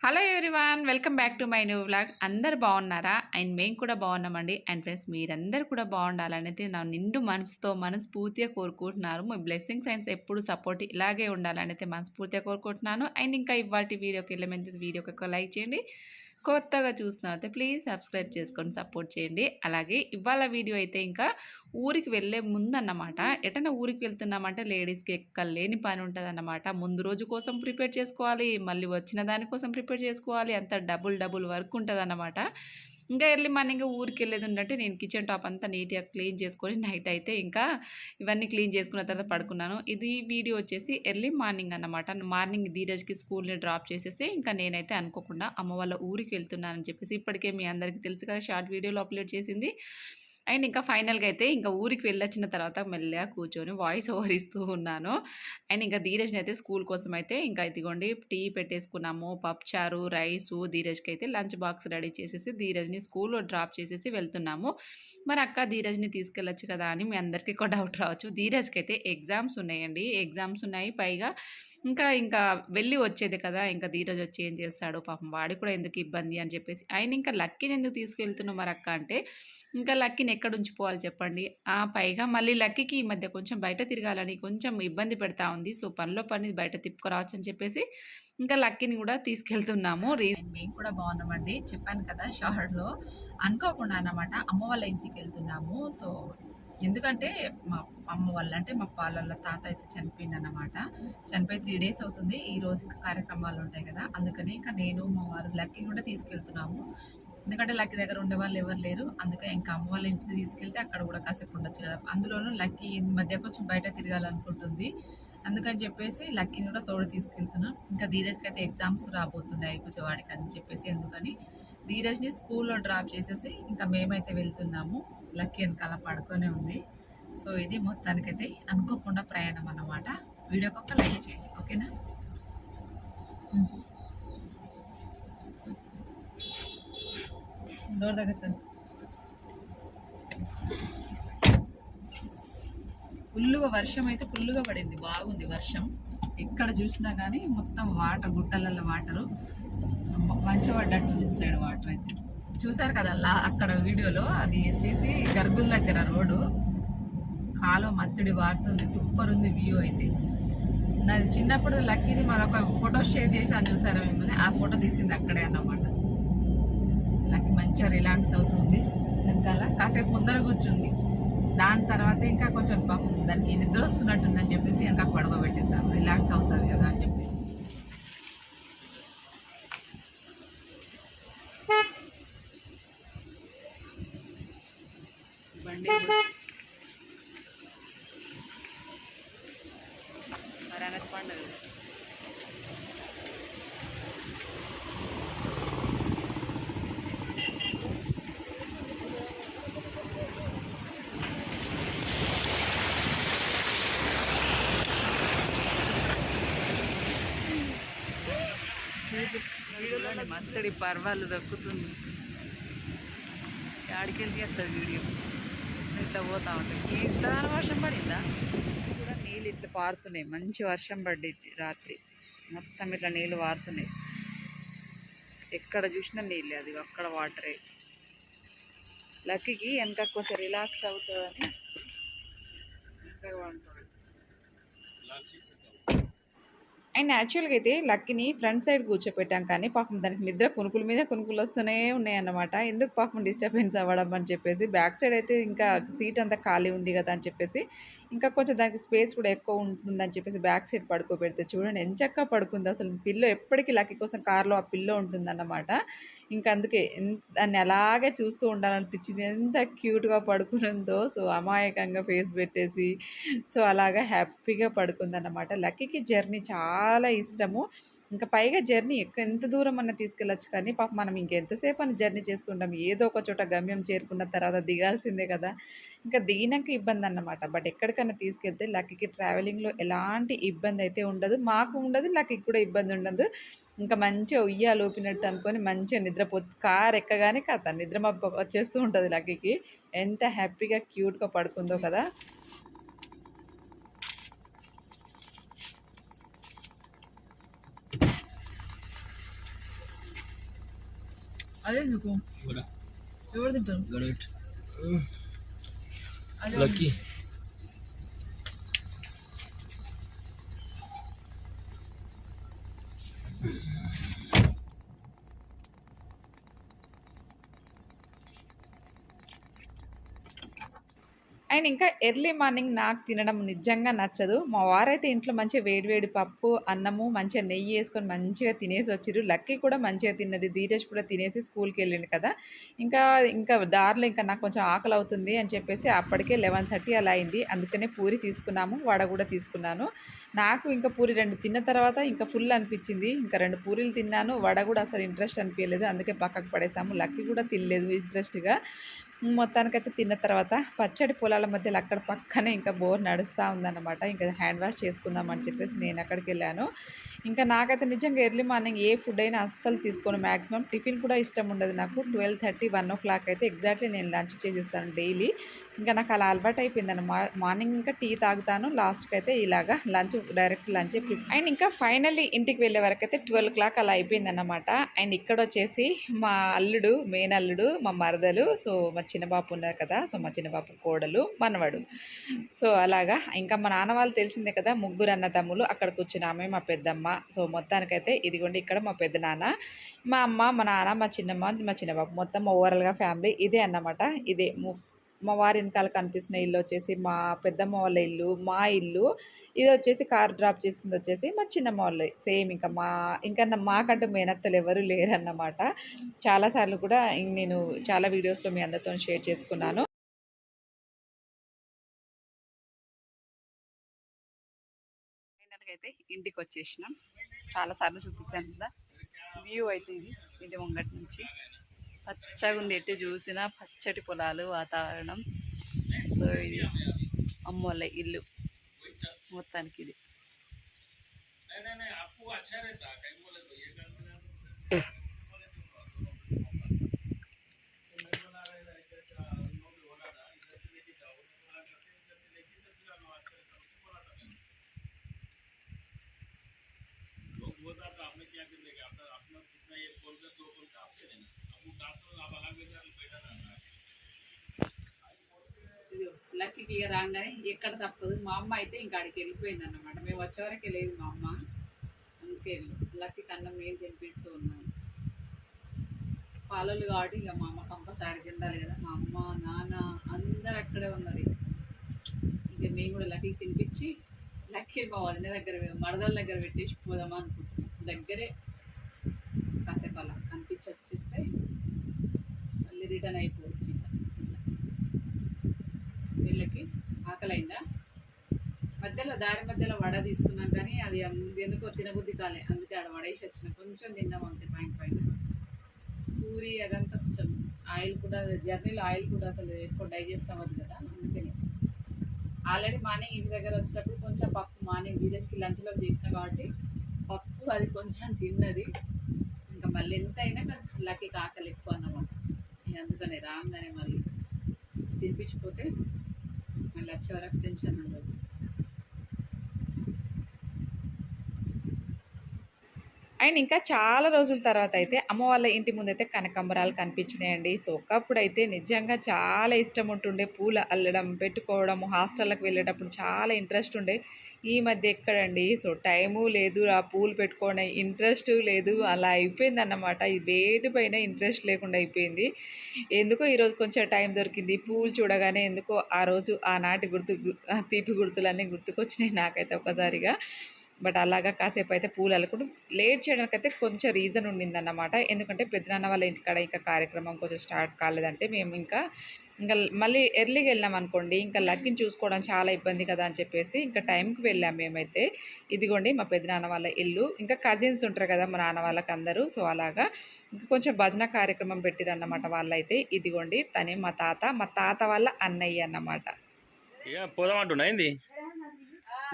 Hello everyone, welcome back to my new vlog. అందరు బాగున్నారా? And మేము కూడా బాగున్నామండి. అండ్ ఫ్రెండ్స్, మీరందరూ కూడా బాగుండాలనేది నా నిండు మనసుతో మనస్ఫూర్తిగా కోరుకుంటున్నారు. మీ బ్లెస్సింగ్స్ అండ్ ఎప్పుడు సపోర్ట్ ఇలాగే ఉండాలనైతే మనస్ఫూర్తిగా కోరుకుంటున్నాను. అండ్ ఇంకా ఇవాళ వీడియోకి వెళ్ళే ముందు వీడియోకి ఒక లైక్ చేయండి. కొత్తగా చూస్తున్నైతే ప్లీజ్ సబ్స్క్రైబ్ చేసుకొని సపోర్ట్ చేయండి. అలాగే ఇవాళ వీడియో అయితే ఇంకా ఊరికి వెళ్ళే ముందన్నమాట. ఎటైనా ఊరికి వెళ్తున్నామంటే లేడీస్కి ఎక్కలేని పని ఉంటుందన్నమాట. ముందు రోజు కోసం ప్రిపేర్ చేసుకోవాలి, మళ్ళీ వచ్చిన దానికోసం ప్రిపేర్ చేసుకోవాలి. అంత డబుల్ వర్క్ ఉంటుందన్నమాట. ఇంకా ఎర్లీ మార్నింగ్ ఊరికి వెళ్ళేది ఉందంటే నేను కిచెన్ టాప్ అంతా నీట్గా క్లీన్ చేసుకొని నైట్ అయితే ఇంకా ఇవన్నీ క్లీన్ చేసుకున్న తర్వాత పడుకున్నాను. ఇది వీడియో వచ్చేసి ఎర్లీ మార్నింగ్ అన్నమాట. మార్నింగ్ ధీరజ్కి స్కూల్ని డ్రాప్ చేసేసి ఇంకా నేనైతే అనుకోకుండా అమ్మ వాళ్ళ ఊరికి వెళ్తున్నానని చెప్పేసి ఇప్పటికే మీ అందరికీ తెలుసు కదా, షార్ట్ వీడియోలో అప్లోడ్ చేసింది. అండ్ ఇంకా ఫైనల్గా అయితే ఇంకా ఊరికి వెళ్ళొచ్చిన తర్వాత మెల్లగా కూర్చొని వాయిస్ ఓవర్ ఇస్తూ ఉన్నాను. అండ్ ఇంకా ధీరజ్ని అయితే స్కూల్ కోసం అయితే ఇంకా ఇదిగోండి టీ పెట్టేసుకున్నాము, పప్పుచారు, రైసు. ధీరజ్కి అయితే లంచ్ బాక్స్ రెడీ చేసేసి ధీరజ్ని స్కూల్లో డ్రాప్ చేసేసి వెళ్తున్నాము. మరి అక్క ధీరజ్ని తీసుకెళ్ళొచ్చు కదా అని మీ అందరికీ ఒక డౌట్ రావచ్చు. ధీరజ్కి అయితే ఎగ్జామ్స్ ఉన్నాయండి, ఎగ్జామ్స్ ఉన్నాయి. పైగా ఇంకా వెళ్ళి వచ్చేది కదా, ఇంకా ధీరజ్ వచ్చి ఏం చేస్తాడు పాపం, వాడి కూడా ఎందుకు ఇబ్బంది అని చెప్పేసి ఆయన ఇంకా లక్కీని ఎందుకు తీసుకెళ్తున్నావు మరి అక్క అంటే, ఇంకా లక్కీని ఎక్కడ ఉంచిపోవాలి చెప్పండి. పైగా మళ్ళీ లక్కీకి ఈ మధ్య కొంచెం బయట తిరగాలని కొంచెం ఇబ్బంది పెడతా ఉంది. సో పనిలో పని బయట తిప్పుకురావచ్చు అని చెప్పేసి ఇంకా లక్కీని కూడా తీసుకెళ్తున్నాము. మేము కూడా బాగున్నామండి, చెప్పాను కదా షార్ట్లో. అనుకోకుండా అన్నమాట అమ్మ వాళ్ళ ఇంటికి వెళ్తున్నాము. సో ఎందుకంటే మా అమ్మ వాళ్ళ అంటే మా పాలళ్ళ తాత అయితే చనిపోయిందన్నమాట. చనిపోయి 3 days అవుతుంది. ఈ రోజు కార్యక్రమాలు ఉంటాయి కదా, అందుకని ఇంకా నేను మా వారు లక్కీ కూడా తీసుకెళ్తున్నాము. ఎందుకంటే లక్కీ దగ్గర ఉండే వాళ్ళు ఎవరు లేరు, అందుకే ఇంకా అమ్మ వాళ్ళ ఇంటికి తీసుకెళ్తే అక్కడ కూడా కాసేపు ఉండొచ్చు కదా. అందులోనూ లక్కీ ఈ మధ్య కొంచెం బయట తిరగాలనుకుంటుంది, అందుకని చెప్పేసి లక్కీని కూడా తోడు తీసుకెళ్తున్నాం. ఇంకా ధీరజ్కి అయితే ఎగ్జామ్స్ రాబోతున్నాయి కొంచెం వాడికి అని చెప్పేసి అందుకని ధీరజ్ని స్కూల్లో డ్రాప్ చేసేసి ఇంకా మేమైతే వెళ్తున్నాము. లక్కీ వెనకాల పడుకొనే ఉంది. సో ఇది మొత్తానికైతే అనుకోకుండా ప్రయాణం అన్నమాట. వీడియోకి ఒక లైక్ చేయండి, ఓకేనా? డోర్ దగ్గర ఫుల్గా వర్షం అయితే ఫుల్గా పడింది, బాగుంది వర్షం. ఎక్కడ చూసినా కానీ మొత్తం వాటర్, గుట్టలలో వాటరు మంచి పడ్డట్టు సైడ్ వాటర్ అయితే చూసారు కదా అక్కడ వీడియోలో. అది వచ్చేసి గర్గుల దగ్గర రోడ్డు, కాలువ మత్తుడి వాడుతుంది. సూపర్ ఉంది వ్యూ అయితే. నాది చిన్నప్పుడు లక్కీది మాదొక ఫోటో షేర్ చేశాను, చూసారా మిమ్మల్ని? ఆ ఫోటో తీసింది అక్కడే అన్నమాట. లక్కీ మంచిగా రిలాక్స్ అవుతుంది వెనకాల, కాసేపు ముందర కూర్చుంది. దాని తర్వాత ఇంకా కొంచెం దానికి నిద్ర వస్తున్నట్టుందని చెప్పేసి ఇంకా పడుకోబెట్టేసాను, రిలాక్స్ అవుతుంది కదా అని చెప్పేసి. బండి పండుగ మత్తడి పర్వాలు దక్కుతుంది. ఆడికెళ్ళి వస్తుంది వీడియో, ఇట్లా పోతా ఉంటుంది. ఇంత వర్షం పడిందా కూడా, నీళ్ళు ఇట్లా పారుతున్నాయి. మంచి వర్షం పడ్డది రాత్రి, మొత్తం ఇట్లా నీళ్ళు పారుతున్నాయి. ఎక్కడ చూసినా నీళ్ళే, అది అక్కడ వాటరే. లక్కీకి వెనక కొంచెం రిలాక్స్ అవుతుందని వెనక వండుతుంది. అండ్ యాక్చువల్గా అయితే లక్కీని ఫ్రంట్ సైడ్ కూర్చోపెట్టాం, కానీ పాపం దానికి నిద్ర కునుకుల మీద కునుకులు వస్తూనే ఉన్నాయన్నమాట. ఎందుకు పాపం డిస్టర్బెన్స్ అవ్వడం అని చెప్పేసి బ్యాక్ సైడ్ అయితే ఇంకా సీట్ అంతా ఖాళీ ఉంది కదా అని చెప్పేసి ఇంకా కొంచెం దానికి స్పేస్ కూడా ఎక్కువ ఉంటుందని చెప్పేసి బ్యాక్ సైడ్ పడుకోబెడితే చూడండి ఎంచక్కా పడుకుంది. అసలు పిల్లో ఎప్పటికీ లక్కీ కోసం కార్లో ఆ పిల్లో ఉంటుందన్నమాట. ఇంకా అందుకే దాన్ని అలాగే చూస్తూ ఉండాలనిపించింది, ఎంత క్యూట్గా పడుకునిందో. సో అమాయకంగా ఫేస్ పెట్టేసి సో అలాగా హ్యాపీగా పడుకుందన్నమాట. లక్కీకి జర్నీ చాలా ఇష్టము. ఇంకా పైగా జర్నీ ఎంత దూరం అన్నా తీసుకెళ్ళచ్చు, కానీ పాపం మనం ఇంకెంతసేపు అని జర్నీ చేస్తుంటాం. ఏదో ఒక చోట గమ్యం చేరుకున్న తర్వాత దిగాల్సిందే కదా, ఇంకా దిగినాక ఇబ్బంది అన్నమాట. బట్ ఎక్కడికైనా తీసుకెళ్తే లక్కీకి ట్రావెలింగ్లో ఎలాంటి ఇబ్బంది అయితే ఉండదు, మాకు ఉండదు, లక్కీకి కూడా ఇబ్బంది ఉండదు. ఇంకా మంచిగా ఉయ్యాలు ఊపినట్టు అనుకొని మంచిగా కార్ ఎక్కగానే కథ నిద్ర మబ్బు వచ్చేస్తూ ఉంటుంది లక్కీకి. ఎంత హ్యాపీగా క్యూట్గా పడుకుందో కదా. అదెందుకు ఎవరు తింటారు లక్కీ అండ్ ఇంకా ఎర్లీ మార్నింగ్ నాకు తినడం నిజంగా నచ్చదు. మా వారైతే ఇంట్లో మంచిగా వేడి పప్పు, అన్నము మంచిగా నెయ్యి యేసుకొని మంచిగా తినేసి వచ్చిర్రు. లక్కీ కూడా మంచిగా తిన్నది. ధీరజ్ కూడా తినేసి స్కూల్‌కెళ్ళిండు కదా! ఇంకా ఇంకా దారిలో ఇంకా నాకు కొంచెం ఆకలవుతుంది అని చెప్పేసి అప్పటికే 11:30 అలా అయింది. అందుకనే పూరి తీసుకున్నాము. వడ కూడా తీసుకున్నాను. నాకు ఇంకా పూరి 2 తిన్న తర్వాత ఇంకా ఫుల్ అనిపించింది. ఇంకా 2 పూరీలు తిన్నాను. వడ కూడా అసలు ఇంట్రెస్ట్ అనిపియలేదు. అందుకే పక్కకు పడేసాము. లక్కీ కూడా తినలేదు ఇంట్రెస్ట్‌గా. మొత్తానికైతే తిన్న తర్వాత పచ్చడి పొలాల మధ్యలో అక్కడ పక్కనే ఇంకా బోర్ నడుస్తూ ఉందన్నమాట. ఇంకా హ్యాండ్ వాష్ చేసుకుందాం అని చెప్పేసి నేను అక్కడికెళ్ళాను. ఇంకా నాకైతే నిజంగా ఎర్లీ మార్నింగ్ ఏ ఫుడ్ అయినా అస్సలు తీసుకోను. మ్యాక్సిమం టిఫిన్ కూడా ఇష్టం ఉండదు నాకు. 12:30, 1 అయితే ఎగ్జాక్ట్‌లీ నేను లంచ్ చేసేస్తాను డైలీ. ఇంకా నాకు అలా అలవాటు అయిపోయిందండి. మార్నింగ్ ఇంకా టీ తాగుతాను. లాస్ట్‌కైతే ఇలాగా డైరెక్ట్ లంచే అండ్ ఇంకా ఫైనల్లీ ఇంటికి వెళ్ళే వరకైతే 12 అలా అయిపోయిందన్నమాట. అండ్ ఇక్కడొచ్చేసి మా అల్లుడు, మేనల్లుడు, మా మరదలు, సో మా చిన్న బాబు ఉన్నారు కదా! సో మా చిన్న బాబు కోడలు, మనవడు. సో అలాగా ఇంకా మా నాన్న వాళ్ళు తెలిసిందే కదా! ముగ్గురు అన్నదమ్ములు. అక్కడ కూర్చున్నామే మా పెద్దమ్మ. సో మొత్తానికైతే ఇదిగోండి ఇక్కడ మా పెద్దనాన్న, మా అమ్మ, మా నాన్న, మా చిన్నమ్మ, మా చిన్న బాబు. మొత్తం ఓవరాల్‌గా ఫ్యామిలీ ఇదే అన్నమాట. ఇదే మా వారి వెనకాల కనిపిస్తున్న ఇల్లు వచ్చేసి మా పెద్దమ్మ వాళ్ళ ఇల్లు, మా ఇల్లు. ఇది వచ్చేసి కార్ డ్రాప్ చేసింది వచ్చేసి మా చిన్నమ్మ వాళ్ళది. సేమ్ ఇంకా మాకంటూ మేనత్తలు ఎవరు లేరన్నమాట. చాలాసార్లు కూడా నేను చాలా వీడియోస్‌లో మీ అందరితో షేర్ చేసుకున్నాను. అయితే ఇంటికి వచ్చేసినాం. చాలాసార్లు చూపించాను కదా వ్యూ అయితే ఇది ఇంటి ముంగటి నుంచి పచ్చగా ఉంది. ఎటు చూసినా పచ్చటి పొలాలు, వాతావరణం. సో ఇది అమ్మోళ్ళ ఇల్లు మొత్తానికి ఇది. లక్కీకి ఇక రాగానే ఎక్కడ తప్పదు. మా అమ్మ అయితే ఇంకా ఆడికి వెళ్ళిపోయింది అన్నమాట. మేము వచ్చే వరకు లేదు మా అమ్మ. అందుకే లక్కీకి అన్నం మేము తినిపిస్తూ ఉన్నాను. పాలలు కాబట్టి ఇక మా అమ్మ కంపల్సరీ ఆడికి ఉండాలి కదా. మా అమ్మ, నాన్న అందరు అక్కడే ఉన్నారు. ఇక మేము కూడా లక్కీకి తినిపించి లక్కీ మా వదిన దగ్గర మరదల దగ్గర పెట్టేసి పోదామా అనుకుంటున్నాం. దగ్గరే కాసేపు అలా కనిపించి వచ్చేస్తే మళ్ళీ రిటర్న్ అయిపోవచ్చు. వీళ్ళకి ఆకలైందా? మధ్యలో దారి మధ్యలో వడ తీసుకున్నాం కానీ అది ఎందుకో తినబుద్ధి కాలే. అందుకే ఆడ వడేసి వచ్చిన కొంచెం తిన్నాం అంతే. పైన పూరి అదంతా కొంచెం ఆయిల్ కూడా జర్నీలో ఆయిల్ కూడా అసలు ఎక్కువ డైజెస్ట్ అవ్వదు కదా. అందుకని ఆల్రెడీ మార్నింగ్ ఇంటి దగ్గర వచ్చేటప్పుడు కొంచెం పప్పు మార్నింగ్ వీడియోస్కి లంచ్లో చేసిన కాబట్టి పప్పు అది కొంచెం తిన్నది. ఇంకా మళ్ళీ ఎంతైనా కొంచెం లక్కీకి ఆకలి ఎక్కువ అన్నమాట. అందుకని రాగానే మళ్ళీ తినిపించిపోతే మళ్ళీ వచ్చే వరకు టెన్షన్ ఉండదు. అండ్ ఇంకా చాలా రోజుల తర్వాత అయితే అమ్మ వాళ్ళ ఇంటి ముందైతే కనకాంబరాలు కనిపించినాయండి. సో ఒకప్పుడైతే నిజంగా చాలా ఇష్టం ఉంటుండే పూలు అల్లడం, పెట్టుకోవడం. హాస్టల్కి వెళ్ళేటప్పుడు చాలా ఇంట్రెస్ట్ ఉండే. ఈ మధ్య ఎక్కడండి. సో టైము లేదు, ఆ పూలు పెట్టుకోవడం ఇంట్రెస్ట్ లేదు. అలా అయిపోయిందన్నమాట. ఈ వేటిపైన ఇంట్రెస్ట్ లేకుండా అయిపోయింది. ఎందుకో ఈరోజు కొంచెం టైం దొరికింది. పూలు చూడగానే ఎందుకో ఆ రోజు ఆనాటి తీపి గుర్తులన్నీ గుర్తుకొచ్చినాయి నాకైతే ఒక్కసారిగా. బట్ అలాగా కాసేపు అయితే పూలు అల్లుకుంటూ లేట్ చేయడానికైతే కొంచెం రీజన్ ఉండిందన్నమాట. ఎందుకంటే పెద్దనాన్న వాళ్ళ ఇంటికాడ ఇంకా కార్యక్రమం కొంచెం స్టార్ట్ కాలేదంటే మేము ఇంకా మళ్ళీ ఎర్లీగా వెళ్ళాం అనుకోండి, ఇంకా లక్కీని చూసుకోవడం చాలా ఇబ్బంది కదా అని చెప్పేసి ఇంకా టైంకి వెళ్ళాం మేమైతే. ఇదిగోండి మా పెద్దనాన్న వాళ్ళ ఇల్లు. ఇంకా కజిన్స్ ఉంటారు కదా మా నాన్న వాళ్ళకి అందరూ. సో అలాగా ఇంకా కొంచెం భజన కార్యక్రమం పెట్టిరన్నమాట వాళ్ళైతే. ఇదిగోండి తనే మా తాత వాళ్ళ అన్నయ్య అన్నమాట. పోదాం అంటున్నా ఏంది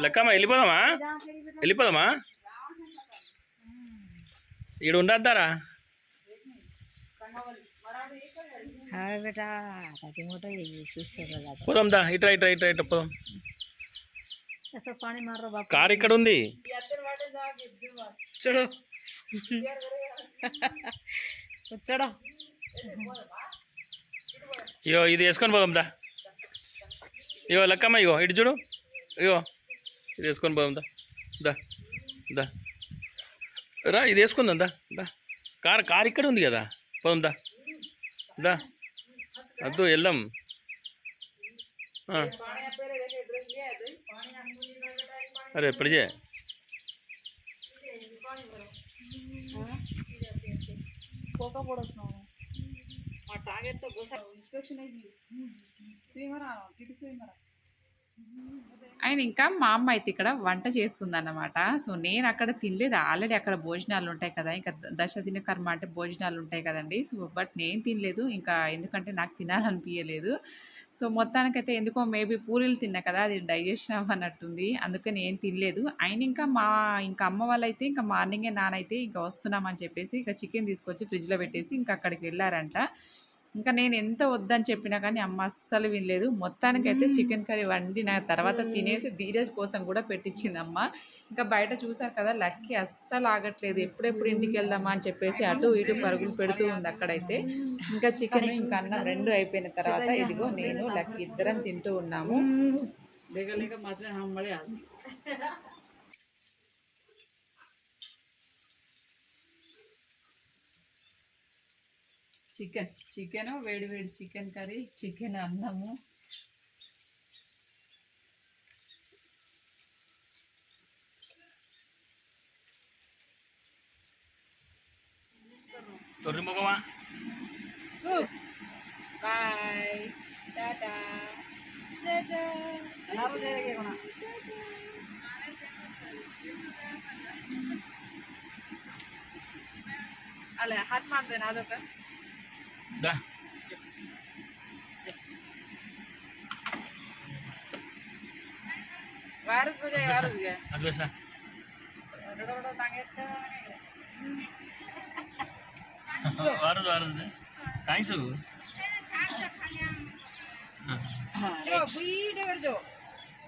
లెక్కమ్మా? వెళ్ళిపోదామా? ఈడు ఉండద్దారా? పోదాం దా. ఇట్రా పోదాం. కార్ ఇక్కడ ఉంది చూడు. ఇగో ఇది వేసుకొని పోదాం దా. ఇగో లెక్కమ్మ, ఇగో ఇటు చూడు, ఇగో ఇది వేసుకొని పోదాం దా. దా దా రా, ఇది వేసుకుందాం దా. దా కార్ ఇక్కడ ఉంది కదా, పోదాం దా. దా అద్దు వెళ్దాం. అరే ఎప్పుడు చే అండ్ ఇంకా మా అమ్మ అయితే ఇక్కడ వంట చేస్తుందన్నమాట. సో నేను అక్కడ తినలేదు, ఆల్రెడీ అక్కడ భోజనాలు ఉంటాయి కదా, ఇంకా దశదిన కర్మ అంటే భోజనాలు ఉంటాయి కదండి. సో బట్ నేను తినలేదు, ఇంకా ఎందుకంటే నాకు తినాలనిపించలేదు. సో మొత్తానికైతే ఎందుకో మేబీ పూరీలు తిన్నా కదా, అది డైజెషన్ అవ్వనట్టుంది, అందుకని నేను తినలేదు. అండ్ ఇంకా అమ్మ వాళ్ళైతే ఇంకా మార్నింగే నానైతే ఇంకా వస్తున్నామని చెప్పేసి ఇంకా చికెన్ తీసుకొచ్చి ఫ్రిడ్జ్లో పెట్టేసి ఇంకా అక్కడికి వెళ్ళారంట. ఇంకా నేను ఎంత వద్దని చెప్పినా కానీ అమ్మ అస్సలు వినలేదు. మొత్తానికైతే చికెన్ కర్రీ వండిన తర్వాత తినేసి ధీరజ్ కోసం కూడా పెట్టించింది అమ్మ. ఇంకా బయట చూసారు కదా, లక్కీ అస్సలు ఆగట్లేదు, ఎప్పుడెప్పుడు ఇంటికి వెళ్దామా అని చెప్పేసి అటు ఇటు పరుగులు పెడుతూ ఉంది అక్కడైతే. ఇంకా చికెన్ ఇంకా అన్నం రెండు అయిపోయిన తర్వాత ఇదిగో నేను లక్కీ ఇద్దరం తింటూ ఉన్నాము. చికెన్ వేడి వేడి చికెన్ కర్రీ, చికెన్ అన్నము. తొర్రి మొగమా. బాయ్ టాటా టాటా. ಅಲ್ಲ ಹಾಟ್ ಮಾಡ್ದೇನೆ ಅದಕ್ಕೆ दा वारस बजे वारस गया अद्वैसा रोडो तांगेते वारस वारस दे काई सो जो वीडियो कर जो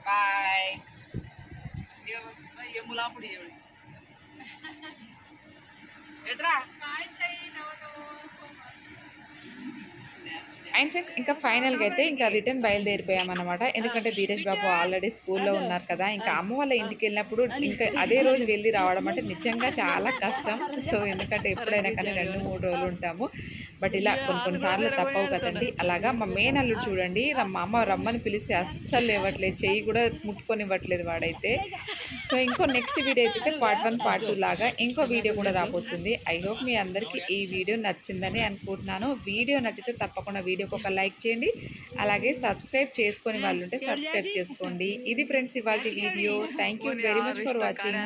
बाय ये मुलापुड़ी है ఎట్రా అండ్ ఫ్రెండ్స్ ఇంకా ఫైనల్గా అయితే ఇంకా రిటర్న్ బయలుదేరిపోయామన్నమాట. ఎందుకంటే ధీరజ్ బాబు ఆల్రెడీ స్కూల్లో ఉన్నారు కదా, ఇంకా అమ్మ వాళ్ళ ఇంటికి వెళ్ళినప్పుడు ఇంకా అదే రోజు వెళ్ళి రావడం అంటే నిజంగా చాలా కష్టం. సో ఎందుకంటే ఎప్పుడైనా కానీ 2-3 రోజులు ఉంటాము, బట్ ఇలా కొన్నిసార్లు తప్పవు కదండి. అలాగా మా మెయిన్ అల్లుడు చూడండి, మా అమ్మ రమ్మని పిలిస్తే అస్సలు ఇవ్వట్లేదు, చెయ్యి కూడా ముట్టుకొని ఇవ్వట్లేదు వాడైతే. సో ఇంకో నెక్స్ట్ వీడియో అయితే పార్ట్ 1 పార్ట్ 2 లాగా ఇంకో వీడియో కూడా రాబోతుంది. ఐ హోప్ మీ అందరికీ ఈ వీడియో నచ్చిందని అనుకుంటున్నాను. వీడియో నచ్చితే తప్పకుండా వీడియోకి ఒక లైక్ చేయండి, అలాగే సబ్స్క్రైబ్ చేసుకొని వాళ్ళు ఉంటే సబ్స్క్రైబ్ చేసుకోండి. ఇది ఫ్రెండ్స్ ఇవాళ video. Thank you very much for watching.